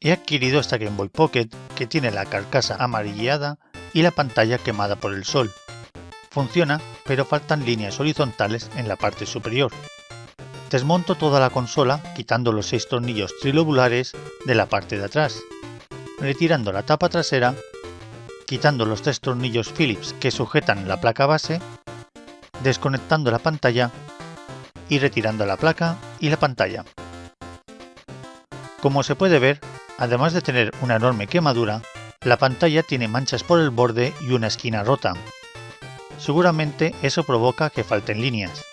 He adquirido esta Game Boy Pocket que tiene la carcasa amarillada y la pantalla quemada por el sol. Funciona, pero faltan líneas horizontales en la parte superior. Desmonto toda la consola quitando los 6 tornillos trilobulares de la parte de atrás, retirando la tapa trasera, quitando los 3 tornillos Phillips que sujetan la placa base, desconectando la pantalla y retirando la placa y la pantalla. Como se puede ver, además de tener una enorme quemadura, la pantalla tiene manchas por el borde y una esquina rota. Seguramente eso provoca que falten líneas,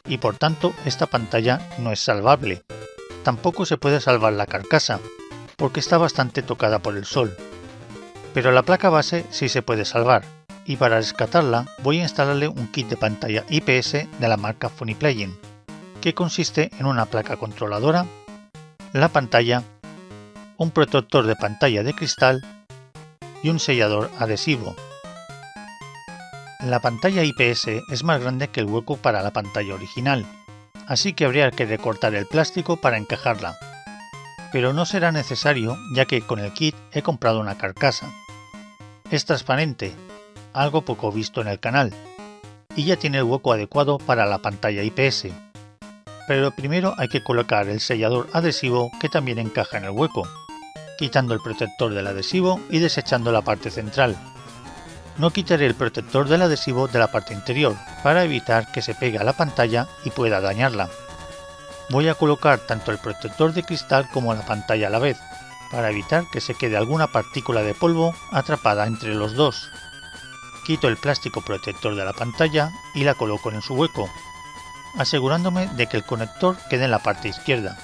y por tanto esta pantalla no es salvable. Tampoco se puede salvar la carcasa, porque está bastante tocada por el sol. Pero la placa base sí se puede salvar, y para rescatarla voy a instalarle un kit de pantalla IPS de la marca Funny Playing, que consiste en una placa controladora, la pantalla, un protector de pantalla de cristal y un sellador adhesivo. La pantalla IPS es más grande que el hueco para la pantalla original, así que habría que recortar el plástico para encajarla. Pero no será necesario ya que con el kit he comprado una carcasa. Es transparente, algo poco visto en el canal, y ya tiene el hueco adecuado para la pantalla IPS. Pero primero hay que colocar el sellador adhesivo que también encaja en el hueco, quitando el protector del adhesivo y desechando la parte central. No quitaré el protector del adhesivo de la parte interior para evitar que se pegue a la pantalla y pueda dañarla. Voy a colocar tanto el protector de cristal como la pantalla a la vez, para evitar que se quede alguna partícula de polvo atrapada entre los dos. Quito el plástico protector de la pantalla y la coloco en su hueco, asegurándome de que el conector quede en la parte izquierda.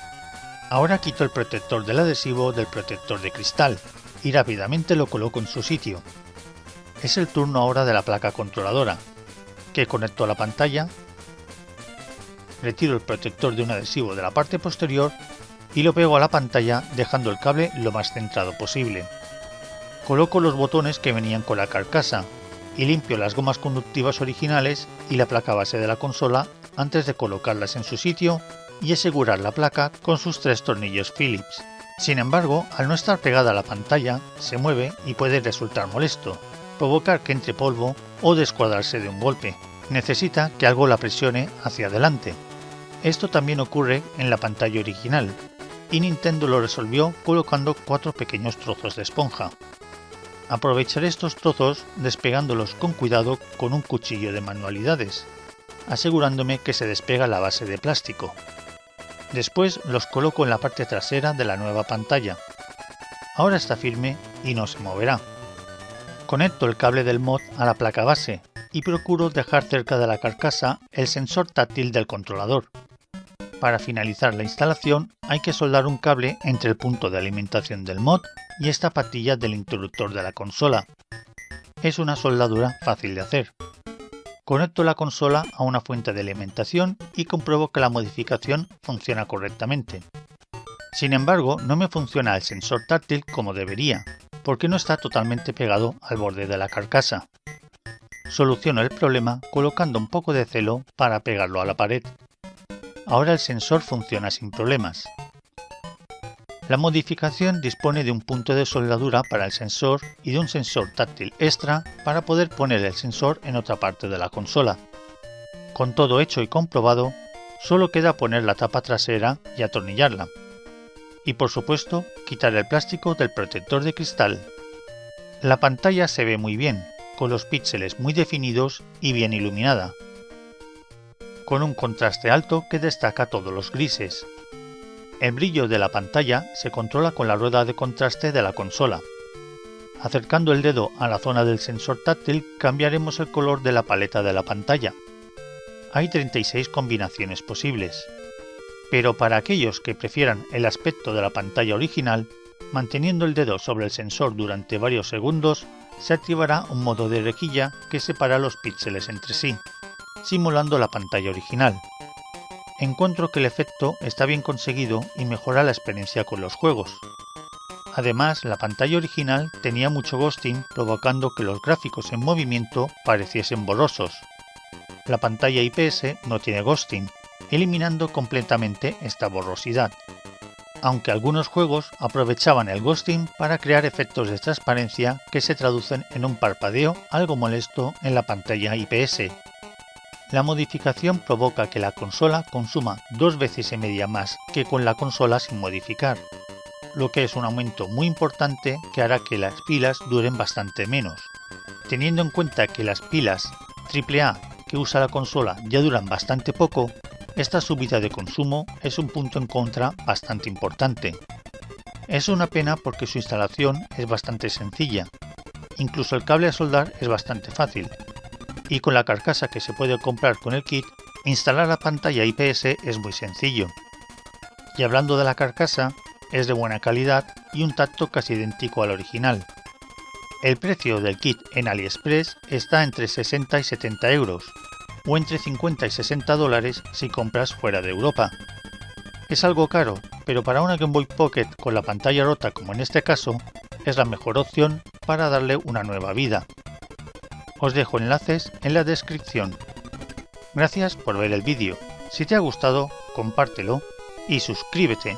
Ahora quito el protector del adhesivo del protector de cristal y rápidamente lo coloco en su sitio. Es el turno ahora de la placa controladora, que conecto a la pantalla, retiro el protector de un adhesivo de la parte posterior y lo pego a la pantalla dejando el cable lo más centrado posible. Coloco los botones que venían con la carcasa y limpio las gomas conductivas originales y la placa base de la consola antes de colocarlas en su sitio y asegurar la placa con sus 3 tornillos Phillips. Sin embargo, al no estar pegada a la pantalla, se mueve y puede resultar molesto, provocar que entre polvo o descuadrarse de un golpe. Necesita que algo la presione hacia adelante. Esto también ocurre en la pantalla original, y Nintendo lo resolvió colocando 4 pequeños trozos de esponja. Aprovecharé estos trozos despegándolos con cuidado con un cuchillo de manualidades, asegurándome que se despega la base de plástico. Después los coloco en la parte trasera de la nueva pantalla. Ahora está firme y no se moverá. Conecto el cable del mod a la placa base y procuro dejar cerca de la carcasa el sensor táctil del controlador. Para finalizar la instalación hay que soldar un cable entre el punto de alimentación del mod y esta patilla del interruptor de la consola. Es una soldadura fácil de hacer. Conecto la consola a una fuente de alimentación y compruebo que la modificación funciona correctamente. Sin embargo, no me funciona el sensor táctil como debería, porque no está totalmente pegado al borde de la carcasa. Soluciono el problema colocando un poco de celo para pegarlo a la pared. Ahora el sensor funciona sin problemas. La modificación dispone de un punto de soldadura para el sensor y de un sensor táctil extra para poder poner el sensor en otra parte de la consola. Con todo hecho y comprobado, solo queda poner la tapa trasera y atornillarla. Y por supuesto, quitar el plástico del protector de cristal. La pantalla se ve muy bien, con los píxeles muy definidos y bien iluminada, con un contraste alto que destaca todos los grises. El brillo de la pantalla se controla con la rueda de contraste de la consola. Acercando el dedo a la zona del sensor táctil cambiaremos el color de la paleta de la pantalla. Hay 36 combinaciones posibles, pero para aquellos que prefieran el aspecto de la pantalla original, manteniendo el dedo sobre el sensor durante varios segundos, se activará un modo de rejilla que separa los píxeles entre sí, simulando la pantalla original. Encuentro que el efecto está bien conseguido y mejora la experiencia con los juegos. Además, la pantalla original tenía mucho ghosting, provocando que los gráficos en movimiento pareciesen borrosos. La pantalla IPS no tiene ghosting, eliminando completamente esta borrosidad. aunque algunos juegos aprovechaban el ghosting para crear efectos de transparencia que se traducen en un parpadeo algo molesto en la pantalla IPS. La modificación provoca que la consola consuma 2,5 veces más que con la consola sin modificar, lo que es un aumento muy importante que hará que las pilas duren bastante menos. Teniendo en cuenta que las pilas AAA que usa la consola ya duran bastante poco, esta subida de consumo es un punto en contra bastante importante. Es una pena porque su instalación es bastante sencilla, incluso el cable a soldar es bastante fácil, y con la carcasa que se puede comprar con el kit, instalar la pantalla IPS es muy sencillo. Y hablando de la carcasa, es de buena calidad y un tacto casi idéntico al original. El precio del kit en AliExpress está entre 60 y 70 euros, o entre 50 y 60 dólares si compras fuera de Europa. Es algo caro, pero para una Game Boy Pocket con la pantalla rota como en este caso, es la mejor opción para darle una nueva vida. Os dejo enlaces en la descripción. Gracias por ver el vídeo. Si te ha gustado, compártelo y suscríbete.